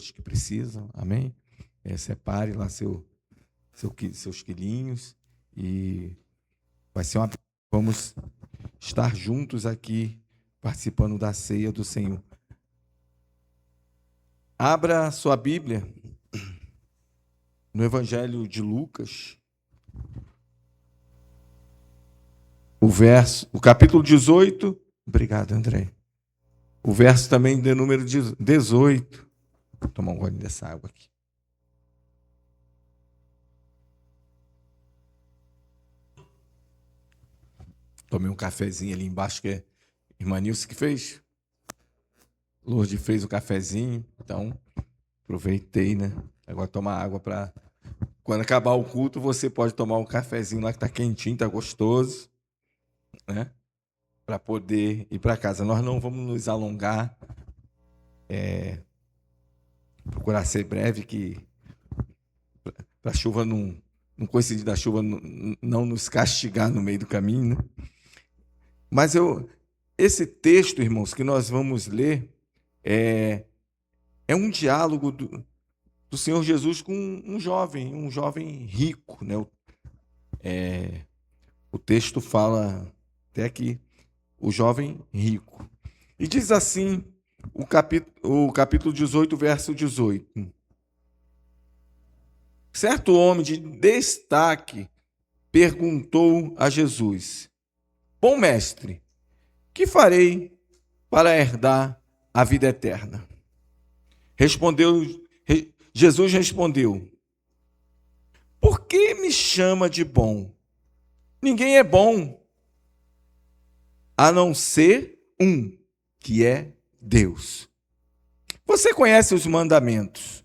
que precisam, amém? Separe lá seus quilinhos e vai ser uma... Vamos estar juntos aqui, participando da ceia do Senhor. Abra sua Bíblia no Evangelho de Lucas, o capítulo 18. Obrigado, André. O verso também de número 18. Vou tomar um gole dessa água aqui. Tomei um cafezinho ali embaixo, que é irmã Nilce que fez. Lourdes fez o cafezinho, então aproveitei, né? Agora tomar água para... Quando acabar o culto, você pode tomar um cafezinho lá que está quentinho, está gostoso, né? Para poder ir para casa. Nós não vamos nos alongar, procurar ser breve, que para a chuva não coincidir da chuva não nos castigar no meio do caminho, né? Mas esse texto, irmãos, que nós vamos ler é um diálogo do Senhor Jesus com um jovem rico, né? O texto fala até aqui, o jovem rico. E diz assim, o capítulo 18, verso 18. Certo homem de destaque perguntou a Jesus: Bom mestre, que farei para herdar a vida eterna? Jesus respondeu: Por que me chama de bom? Ninguém é bom, a não ser um, que é Deus. Você conhece os mandamentos: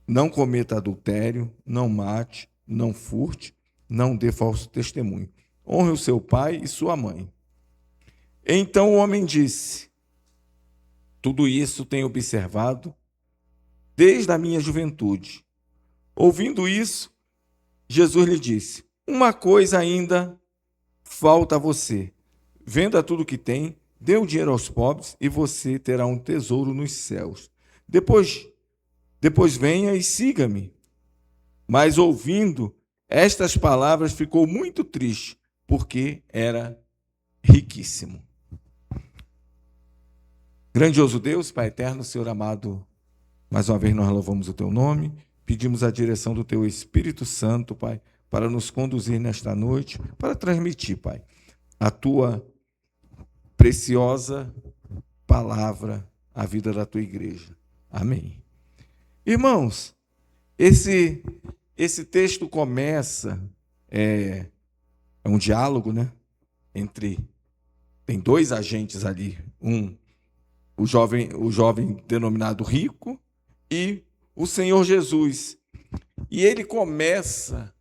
não cometa adultério, não mate, não furte, não dê falso testemunho. Honre o seu pai e sua mãe. Então o homem disse: Tudo isso tenho observado desde a minha juventude. Ouvindo isso, Jesus lhe disse: Uma coisa ainda falta a você. Venda tudo o que tem, dê o dinheiro aos pobres e você terá um tesouro nos céus. Depois venha e siga-me. Mas ouvindo estas palavras ficou muito triste, porque era riquíssimo. Grandioso Deus, Pai eterno, Senhor amado, mais uma vez nós louvamos o Teu nome, pedimos a direção do Teu Espírito Santo, Pai, para nos conduzir nesta noite, para transmitir, Pai, a Tua preciosa palavra à vida da Tua igreja. Amém. Irmãos, esse texto começa, é um diálogo, né? Tem dois agentes ali, o jovem denominado rico e o Senhor Jesus. E ele começa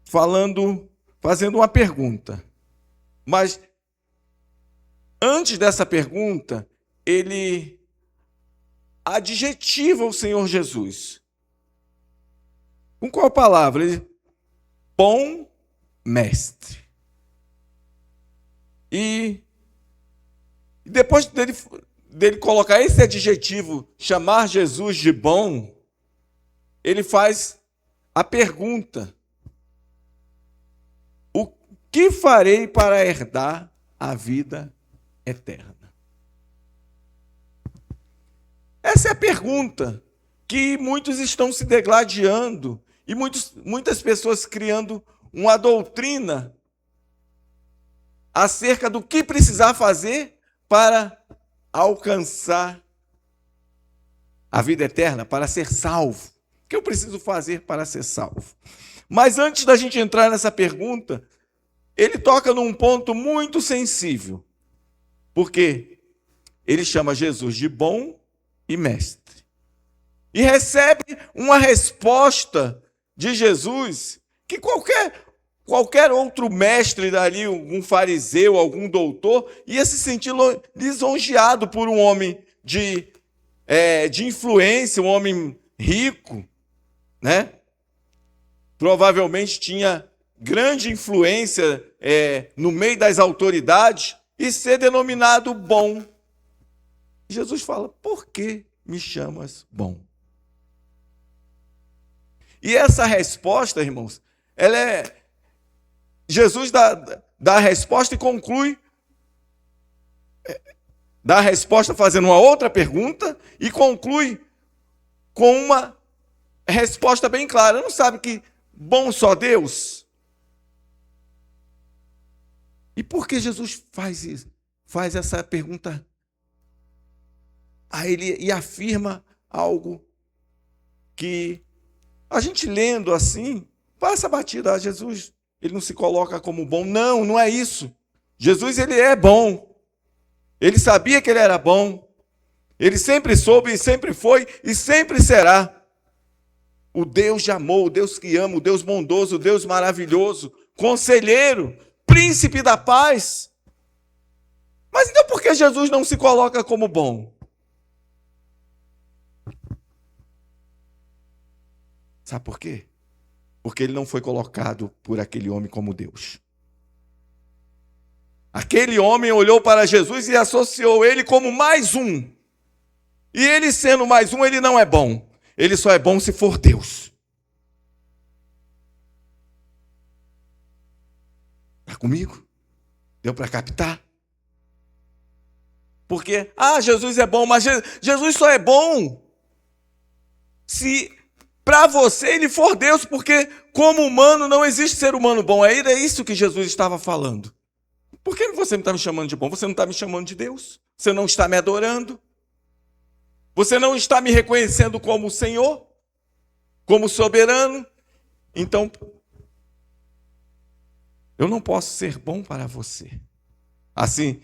fazendo uma pergunta. Mas antes dessa pergunta, ele adjetiva o Senhor Jesus. Com qual palavra? Bom mestre. E depois dele colocar esse adjetivo, chamar Jesus de bom, ele faz a pergunta: O que farei para herdar a vida eterna? Essa é a pergunta que muitos estão se degladiando e muitas pessoas criando uma doutrina acerca do que precisar fazer para alcançar a vida eterna, para ser salvo. O que eu preciso fazer para ser salvo? Mas antes da gente entrar nessa pergunta, ele toca num ponto muito sensível, porque ele chama Jesus de bom e mestre. E recebe uma resposta de Jesus que qualquer outro mestre dali, um fariseu, algum doutor, ia se sentir lisonjeado por um homem de influência, um homem rico, né? Provavelmente tinha grande influência no meio das autoridades, e ser denominado bom. Jesus fala: por que me chamas bom? E essa resposta, irmãos, Jesus dá a resposta e conclui, dá a resposta fazendo uma outra pergunta e conclui com uma resposta bem clara. Não sabe que bom só Deus? E por que Jesus faz isso? Faz essa pergunta a ele e afirma algo que a gente lendo assim, passa batida. Jesus, ele não se coloca como bom. Não, não é isso. Jesus, ele é bom. Ele sabia que ele era bom. Ele sempre soube, e sempre foi, e sempre será. O Deus de amor, o Deus que ama, o Deus bondoso, o Deus maravilhoso, conselheiro, príncipe da paz. Mas então por que Jesus não se coloca como bom? Sabe por quê? Porque ele não foi colocado por aquele homem como Deus. Aquele homem olhou para Jesus e associou ele como mais um. E ele sendo mais um, ele não é bom. Ele só é bom se for Deus. Está comigo? Deu para captar? Porque, Jesus é bom, mas Jesus só é bom se para você ele for Deus, porque como humano não existe ser humano bom. Era isso que Jesus estava falando. Por que você não está me chamando de bom? Você não está me chamando de Deus? Você não está me adorando? Você não está me reconhecendo como Senhor? Como soberano? Então, eu não posso ser bom para você. Assim,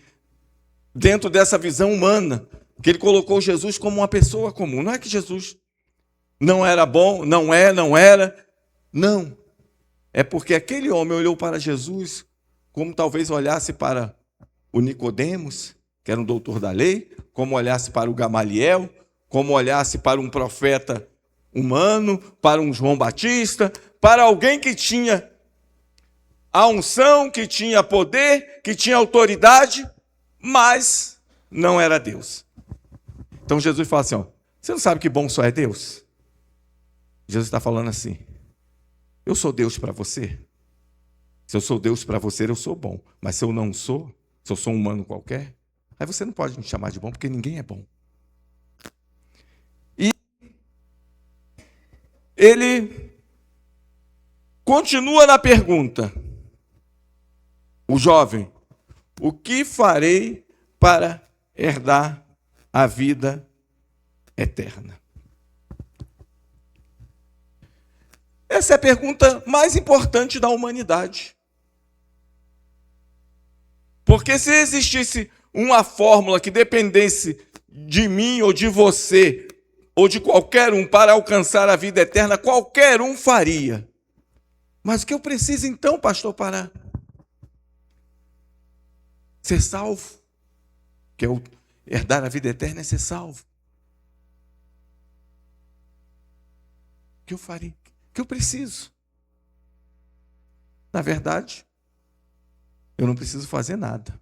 dentro dessa visão humana, que ele colocou Jesus como uma pessoa comum. Não é que Jesus não era bom, não era. Não. É porque aquele homem olhou para Jesus como talvez olhasse para o Nicodemos, que era um doutor da lei, como olhasse para o Gamaliel, como olhasse para um profeta humano, para um João Batista, para alguém que tinha a unção, que tinha poder, que tinha autoridade, mas não era Deus. Então Jesus fala assim, você não sabe que bom só é Deus? Jesus está falando assim, eu sou Deus para você? Se eu sou Deus para você, eu sou bom. Mas se eu não sou, se eu sou um humano qualquer, aí você não pode me chamar de bom, porque ninguém é bom. E ele continua na pergunta, o jovem, o que farei para herdar a vida eterna? Essa é a pergunta mais importante da humanidade. Porque se existisse uma fórmula que dependesse de mim ou de você, ou de qualquer um para alcançar a vida eterna, qualquer um faria. Mas o que eu preciso então, pastor, para ser salvo? Que eu herdar a vida eterna é ser salvo. O que eu faria? O que eu preciso? Na verdade, eu não preciso fazer nada.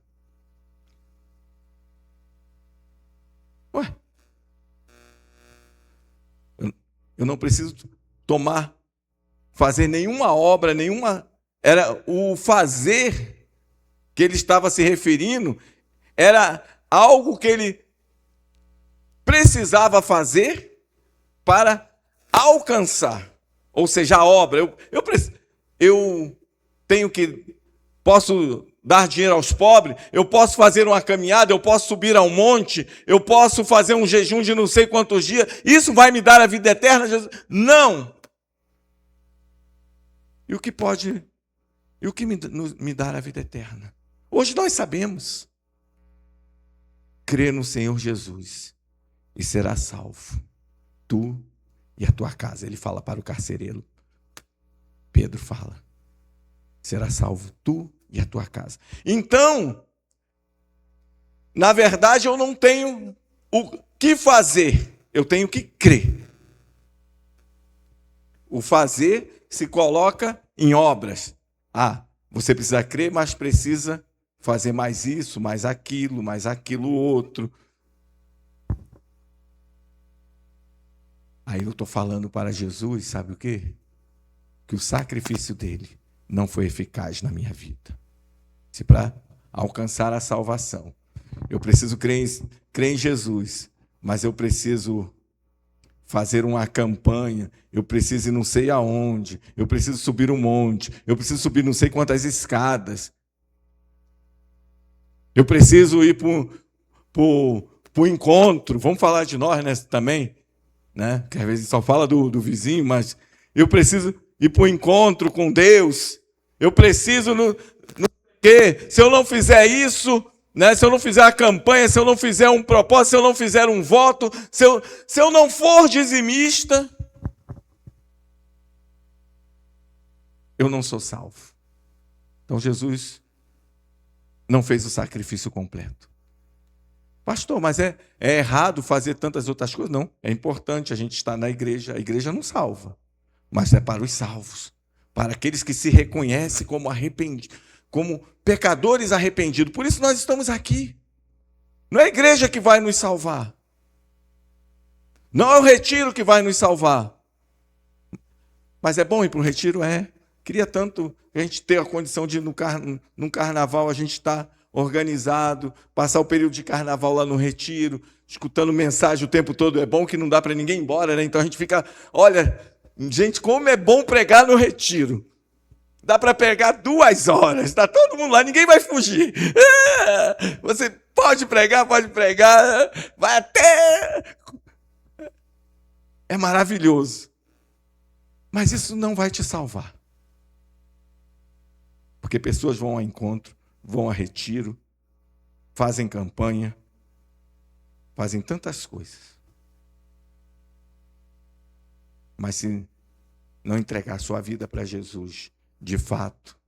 Eu não preciso fazer nenhuma obra, era o fazer que ele estava se referindo, era algo que ele precisava fazer para alcançar. Ou seja, a obra. Eu tenho que... Posso dar dinheiro aos pobres, eu posso fazer uma caminhada, eu posso subir a um monte, eu posso fazer um jejum de não sei quantos dias, isso vai me dar a vida eterna? Jesus? Não! E o que me dar a vida eterna? Hoje nós sabemos. Crê no Senhor Jesus e será salvo, tu e a tua casa. Ele fala para o carcereiro. Pedro fala, será salvo tu e a tua casa. Então, na verdade, eu não tenho o que fazer, eu tenho que crer. O fazer se coloca em obras. Você precisa crer, mas precisa fazer mais isso, mais aquilo outro. Aí eu estou falando para Jesus, sabe o quê? Que o sacrifício dele não foi eficaz na minha vida. Se para alcançar a salvação, eu preciso crer em Jesus, mas eu preciso fazer uma campanha, eu preciso ir não sei aonde, eu preciso subir um monte, eu preciso subir não sei quantas escadas, eu preciso ir para o encontro, vamos falar de nós, né, também, né? Que às vezes só fala do vizinho, mas eu preciso ir para o encontro com Deus, eu preciso, se eu não fizer isso, né, se eu não fizer a campanha, se eu não fizer um propósito, se eu não fizer um voto, se eu não for dizimista, eu não sou salvo. Então Jesus não fez o sacrifício completo. Pastor, mas é errado fazer tantas outras coisas? Não, é importante a gente estar na igreja. A igreja não salva, mas é para os salvos, para aqueles que se reconhecem como arrependidos, como pecadores arrependidos. Por isso nós estamos aqui. Não é a igreja que vai nos salvar. Não é o retiro que vai nos salvar. Mas é bom ir para o retiro? É. Queria tanto a gente ter a condição de ir num carnaval, a gente estar organizado, passar o período de carnaval lá no retiro, escutando mensagem o tempo todo. É bom que não dá para ninguém ir embora, né? Então a gente fica, olha, gente, como é bom pregar no retiro. Dá para pregar 2 horas, está todo mundo lá, ninguém vai fugir. Você pode pregar, vai até... É maravilhoso. Mas isso não vai te salvar. Porque pessoas vão ao encontro, vão a retiro, fazem campanha, fazem tantas coisas. Mas se não entregar sua vida para Jesus, de fato,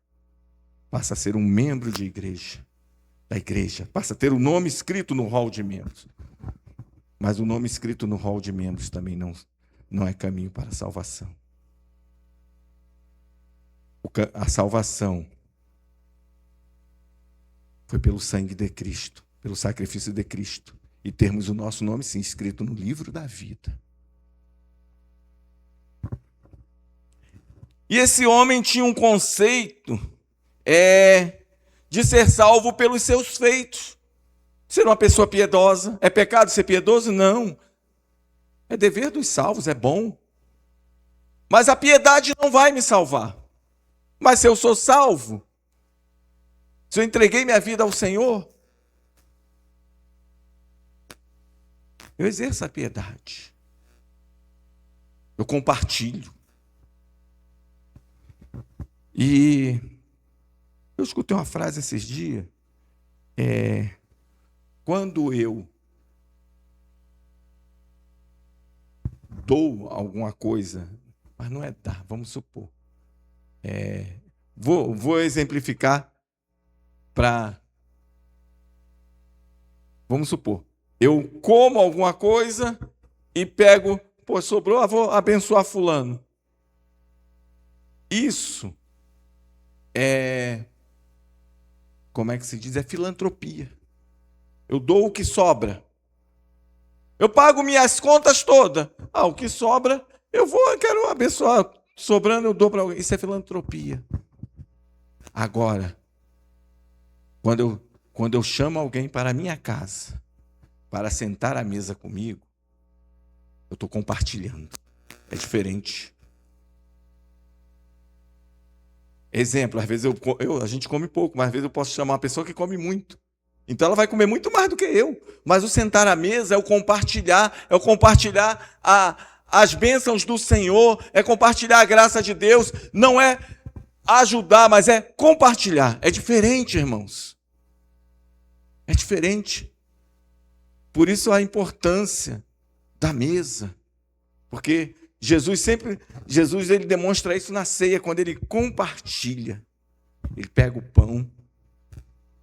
passa a ser um membro da igreja, passa a ter o nome escrito no hall de membros. Mas o nome escrito no hall de membros também não é caminho para a salvação. A salvação foi pelo sangue de Cristo, pelo sacrifício de Cristo, e termos o nosso nome, sim, escrito no livro da vida. E esse homem tinha um conceito de ser salvo pelos seus feitos. Ser uma pessoa piedosa. É pecado ser piedoso? Não. É dever dos salvos, é bom. Mas a piedade não vai me salvar. Mas se eu sou salvo, se eu entreguei minha vida ao Senhor, eu exerço a piedade. Eu compartilho. E eu escutei uma frase esses dias, quando eu dou alguma coisa, mas não é dar, vamos supor, vou exemplificar vamos supor, eu como alguma coisa e pego, sobrou, vou abençoar fulano. Isso como é que se diz? É filantropia. Eu dou o que sobra. Eu pago minhas contas todas. O que sobra, eu quero abençoar. Sobrando, eu dou para alguém. Isso é filantropia. Agora, quando eu chamo alguém para a minha casa, para sentar à mesa comigo, eu estou compartilhando. É diferente. Exemplo, às vezes a gente come pouco, mas às vezes eu posso chamar uma pessoa que come muito. Então ela vai comer muito mais do que eu. Mas o sentar à mesa é o compartilhar as bênçãos do Senhor, é compartilhar a graça de Deus, não é ajudar, mas é compartilhar. É diferente, irmãos. É diferente. Por isso a importância da mesa. Porque Jesus ele demonstra isso na ceia, quando ele compartilha. Ele pega o pão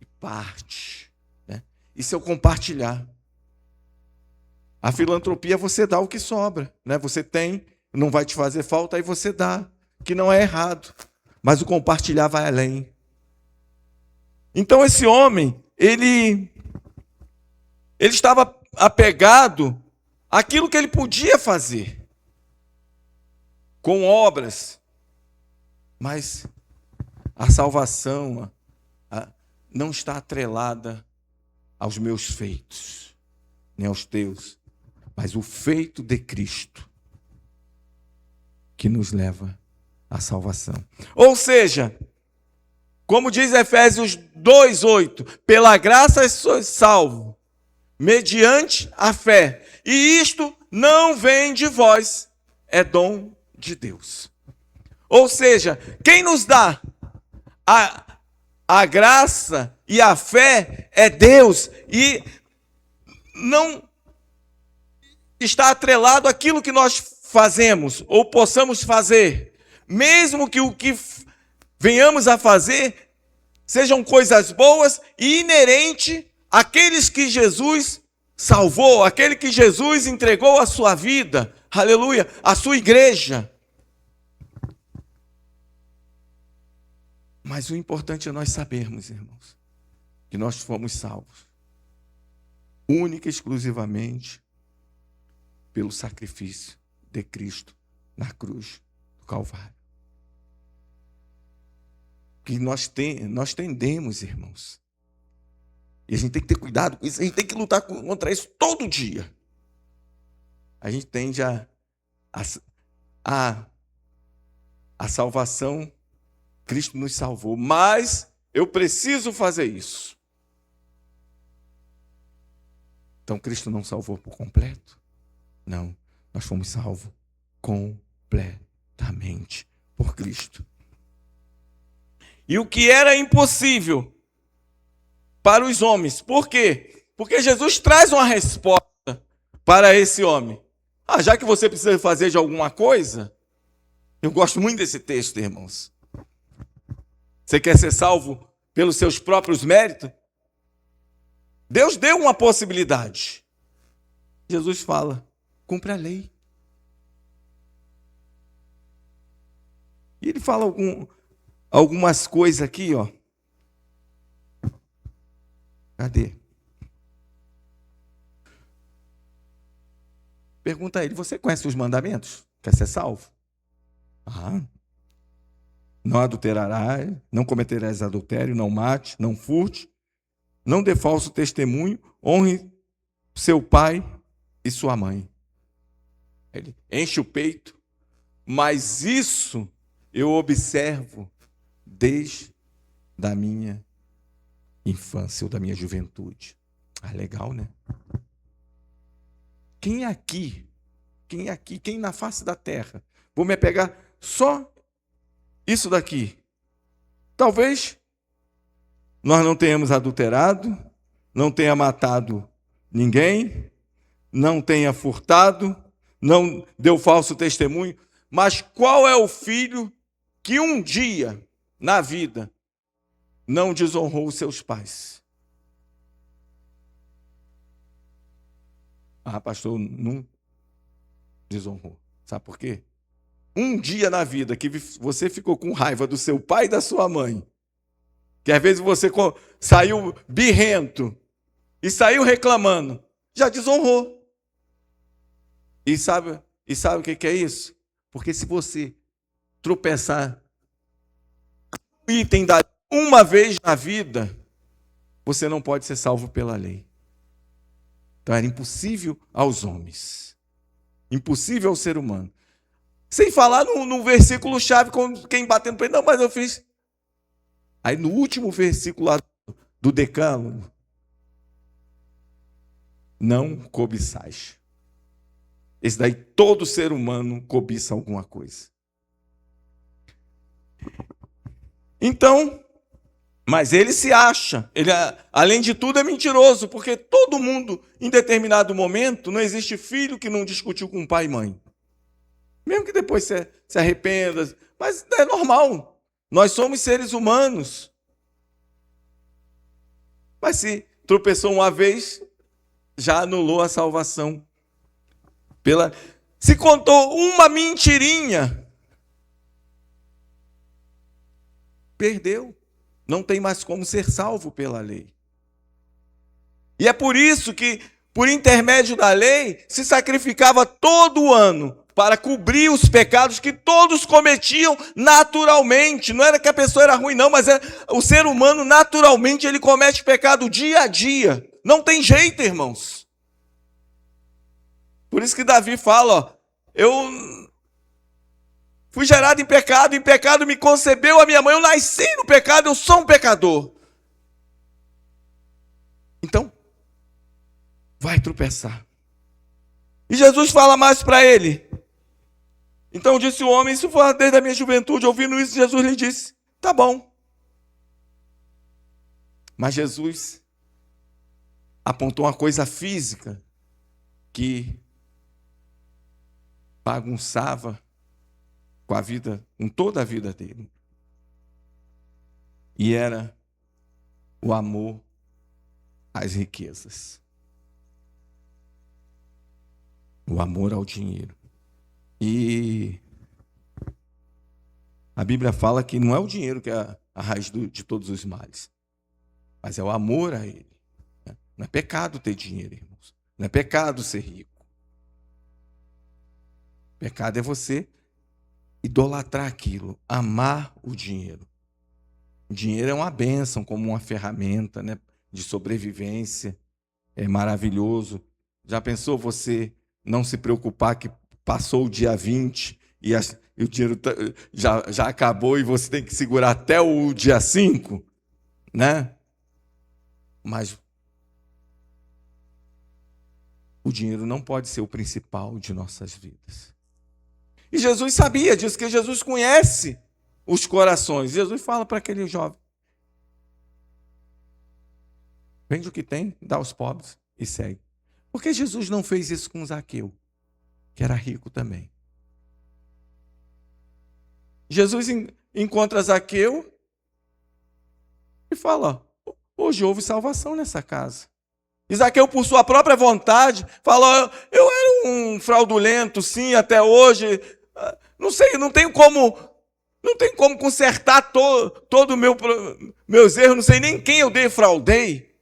e parte. Né? Isso é o compartilhar. A filantropia, você dá o que sobra. Né? Você tem, não vai te fazer falta, aí você dá, que não é errado. Mas o compartilhar vai além. Então esse homem, ele estava apegado àquilo que ele podia fazer. com obras. Mas a salvação não está atrelada aos meus feitos, nem aos teus, mas o feito de Cristo que nos leva à salvação. Ou seja, como diz Efésios 2:8, pela graça sois salvos, mediante a fé. E isto não vem de vós, é dom de Deus. Ou seja, quem nos dá a graça e a fé é Deus, e não está atrelado àquilo que nós fazemos ou possamos fazer, mesmo que o que venhamos a fazer sejam coisas boas e inerente àqueles que Jesus salvou, aquele que Jesus entregou a sua vida, aleluia, a sua igreja. Mas o importante é nós sabermos, irmãos, que nós fomos salvos única e exclusivamente pelo sacrifício de Cristo na cruz do Calvário. Que nós tendemos, irmãos, e a gente tem que ter cuidado com isso, a gente tem que lutar contra isso todo dia. A gente tende a salvação, Cristo nos salvou, mas eu preciso fazer isso. Então Cristo não salvou por completo? Não, nós fomos salvos completamente por Cristo. E o que era impossível para os homens, por quê? Porque Jesus traz uma resposta para esse homem. Já que você precisa fazer de alguma coisa, eu gosto muito desse texto, irmãos. Você quer ser salvo pelos seus próprios méritos? Deus deu uma possibilidade. Jesus fala, cumpre a lei. E ele fala algumas coisas aqui, ó. Cadê? Pergunta a ele, você conhece os mandamentos? Quer ser salvo? Não adulterarás, não cometerás adultério, não mate, não furte, não dê falso testemunho, honre seu pai e sua mãe. Ele enche o peito, mas isso eu observo desde da minha infância ou da minha juventude. Legal, né? Quem aqui, quem na face da terra, vou me pegar só isso daqui. Talvez nós não tenhamos adulterado, não tenha matado ninguém, não tenha furtado, não deu falso testemunho, mas qual é o filho que um dia na vida não desonrou os seus pais? Pastor, não desonrou. Sabe por quê? Um dia na vida que você ficou com raiva do seu pai e da sua mãe, que às vezes você saiu birrento e saiu reclamando, já desonrou. E sabe o que é isso? Porque se você tropeçar um item da uma vez na vida, você não pode ser salvo pela lei. Então era impossível aos homens, impossível ao ser humano. Sem falar no versículo chave, com quem batendo para ele, não, mas eu fiz. Aí no último versículo lá do Decálogo, não cobiçais. Esse daí todo ser humano cobiça alguma coisa. Então, mas ele se acha, ele além de tudo é mentiroso, porque todo mundo, em determinado momento, não existe filho que não discutiu com pai e mãe. Mesmo que depois se arrependa, mas é normal. Nós somos seres humanos. Mas se tropeçou uma vez, já anulou a salvação. Se contou uma mentirinha, perdeu. Não tem mais como ser salvo pela lei. E é por isso que, por intermédio da lei, se sacrificava todo ano para cobrir os pecados que todos cometiam naturalmente. Não era que a pessoa era ruim, não, mas o ser humano naturalmente ele comete pecado dia a dia. Não tem jeito, irmãos. Por isso que Davi fala, ó, eu fui gerado em pecado me concebeu a minha mãe, eu nasci no pecado, eu sou um pecador. Então, vai tropeçar. E Jesus fala mais para ele. Então disse o homem, isso foi desde a minha juventude, ouvindo isso, Jesus lhe disse, tá bom. Mas Jesus apontou uma coisa física que bagunçava com a vida, com toda a vida dele. E era o amor às riquezas. O amor ao dinheiro. E a Bíblia fala que não é o dinheiro que é a raiz de todos os males, mas é o amor a ele. Não é pecado ter dinheiro, irmãos. Não é pecado ser rico. Pecado é você idolatrar aquilo, amar o dinheiro. O dinheiro é uma bênção, como uma ferramenta, né, de sobrevivência. É maravilhoso. Já pensou você não se preocupar que passou o dia 20 e o dinheiro já acabou e você tem que segurar até o dia 5? Né? Mas o dinheiro não pode ser o principal de nossas vidas. E Jesus sabia disso, que Jesus conhece os corações. Jesus fala para aquele jovem, vende o que tem, dá aos pobres e segue. Por que Jesus não fez isso com Zaqueu, que era rico também? Jesus encontra Zaqueu e fala, hoje houve salvação nessa casa. E Zaqueu, por sua própria vontade, falou, eu era um fraudulento, sim, até hoje. Não sei, não tenho como consertar todo meus erros, não sei nem quem eu defraudei.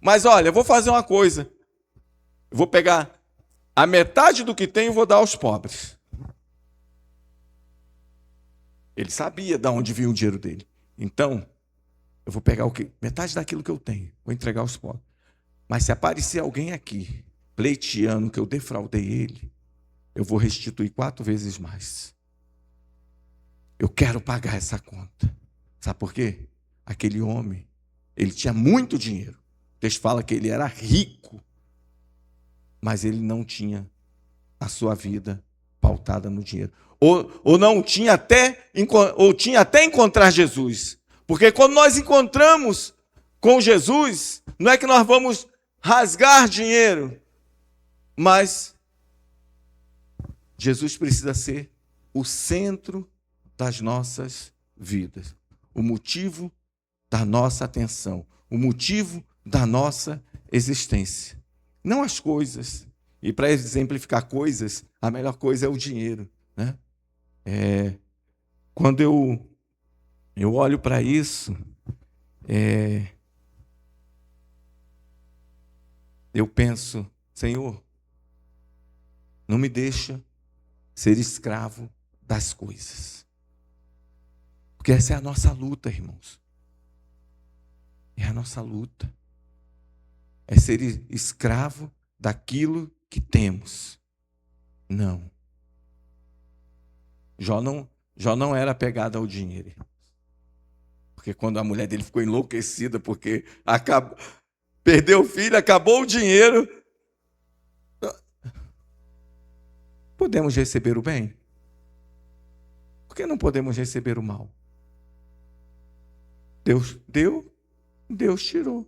Mas olha, eu vou fazer uma coisa. Eu vou pegar a metade do que tenho e vou dar aos pobres. Ele sabia de onde vinha o dinheiro dele. Então, eu vou pegar metade daquilo que eu tenho, vou entregar aos pobres. Mas se aparecer alguém aqui, pleiteando que eu defraudei ele, eu vou restituir 4 vezes mais. Eu quero pagar essa conta. Sabe por quê? Aquele homem, ele tinha muito dinheiro. O texto fala que ele era rico, mas ele não tinha a sua vida pautada no dinheiro. Ou não tinha tinha até encontrar Jesus. Porque quando nós encontramos com Jesus, não é que nós vamos rasgar dinheiro, mas Jesus precisa ser o centro das nossas vidas, o motivo da nossa atenção, o motivo da nossa existência. Não as coisas. E para exemplificar coisas, a melhor coisa é o dinheiro, né? Quando eu olho para isso, eu penso, Senhor, não me deixa ser escravo das coisas. Porque essa é a nossa luta, irmãos. É a nossa luta. É ser escravo daquilo que temos. Não. Jó não era apegado ao dinheiro. Porque quando a mulher dele ficou enlouquecida, porque perdeu o filho, acabou o dinheiro. Podemos receber o bem? Por que não podemos receber o mal? Deus deu, Deus tirou.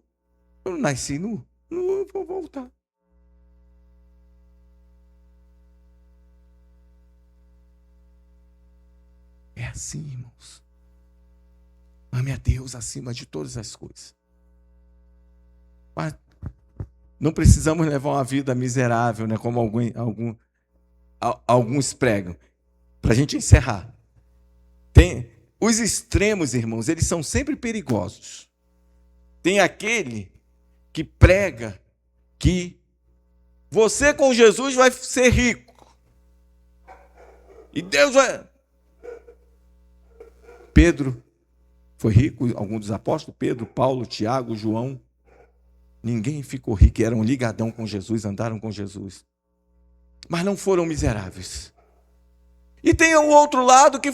Eu não nasci nu, não vou voltar. É assim, irmãos. Ame a Deus acima de todas as coisas. Mas não precisamos levar uma vida miserável, né, como alguns pregam. Para a gente encerrar. Tem os extremos, irmãos, eles são sempre perigosos. Tem aquele que prega que você com Jesus vai ser rico. E Deus vai... Pedro foi rico, alguns dos apóstolos, Pedro, Paulo, Tiago, João. Ninguém ficou rico, eram ligadão com Jesus, andaram com Jesus. Mas não foram miseráveis. E tem o outro lado que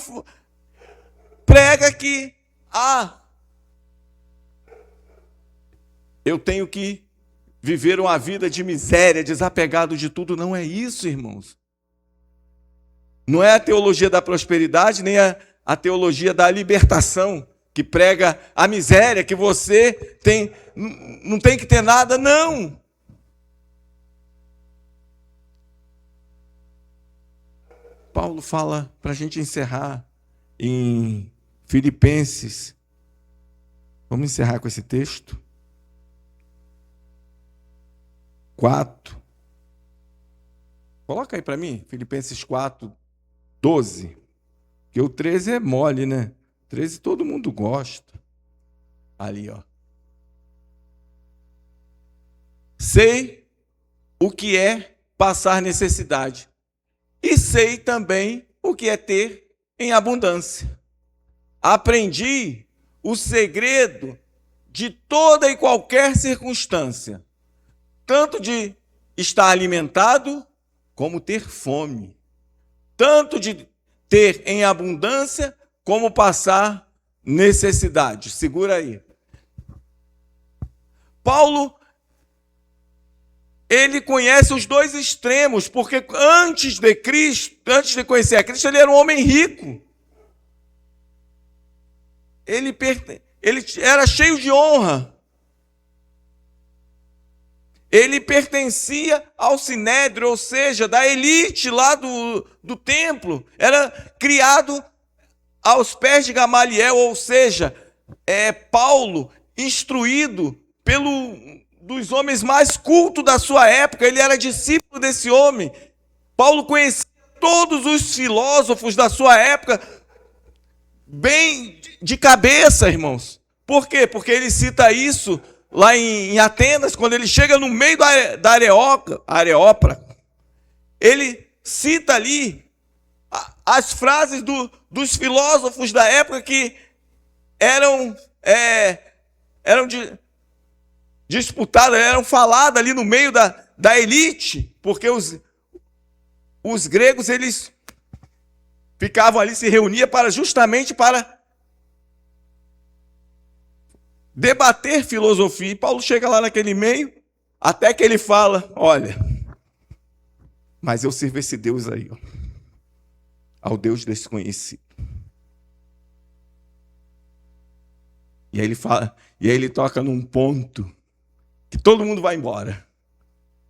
prega que, eu tenho que viver uma vida de miséria, desapegado de tudo. Não é isso, irmãos. Não é a teologia da prosperidade, nem a teologia da libertação, que prega a miséria, que você não tem que ter nada, não. Paulo fala, para a gente encerrar, em Filipenses. Vamos encerrar com esse texto. 4. Coloca aí para mim, Filipenses 4, 12. Porque o 13 é mole, né? 13 todo mundo gosta. Ali, ó. Sei o que é passar necessidade. E sei também o que é ter em abundância. Aprendi o segredo de toda e qualquer circunstância, tanto de estar alimentado, como ter fome, tanto de ter em abundância, como passar necessidade. Segura aí. Paulo, ele conhece os dois extremos, porque antes de conhecer a Cristo, ele era um homem rico. Ele era cheio de honra. Ele pertencia ao sinédrio, ou seja, da elite lá do templo. Era criado aos pés de Gamaliel, ou seja, Paulo, instruído dos homens mais cultos da sua época. Ele era discípulo desse homem. Paulo conhecia todos os filósofos da sua época, bem de cabeça, irmãos. Por quê? Porque ele cita isso lá em Atenas, quando ele chega no meio da Areópago. Ele cita ali as frases dos filósofos da época que eram disputadas, eram faladas ali no meio da elite, porque os gregos, eles ficavam ali, se reuniam justamente para debater filosofia. E Paulo chega lá naquele meio, até que ele fala, olha, mas eu sirvo esse Deus aí, ó, ao Deus desconhecido. E aí ele fala, e aí ele toca num ponto que todo mundo vai embora.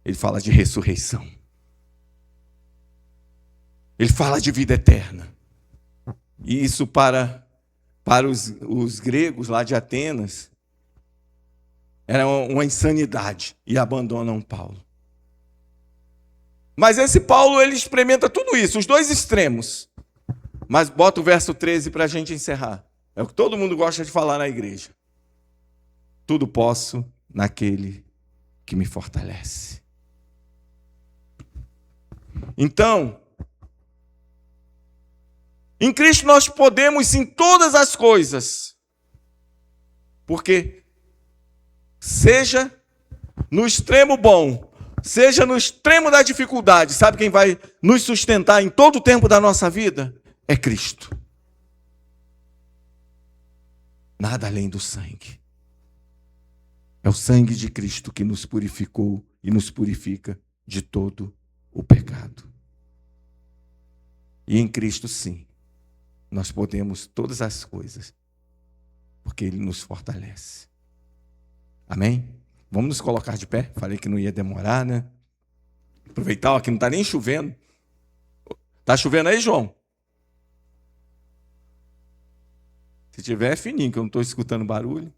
Ele fala de ressurreição. Ele fala de vida eterna. E isso para os gregos lá de Atenas era uma insanidade. E abandonam Paulo. Mas esse Paulo, ele experimenta tudo isso, os dois extremos. Mas bota o verso 13 para a gente encerrar. É o que todo mundo gosta de falar na igreja. Tudo posso naquele que me fortalece. Então, em Cristo nós podemos sim todas as coisas. Porque seja no extremo bom, seja no extremo da dificuldade, sabe quem vai nos sustentar em todo o tempo da nossa vida? É Cristo. Nada além do sangue. É o sangue de Cristo que nos purificou e nos purifica de todo o pecado. E em Cristo, sim, nós podemos todas as coisas, porque Ele nos fortalece. Amém? Vamos nos colocar de pé. Falei que não ia demorar, né? Aproveitar, ó, que não está nem chovendo. Está chovendo aí, João? Se tiver, é fininho, que eu não estou escutando barulho.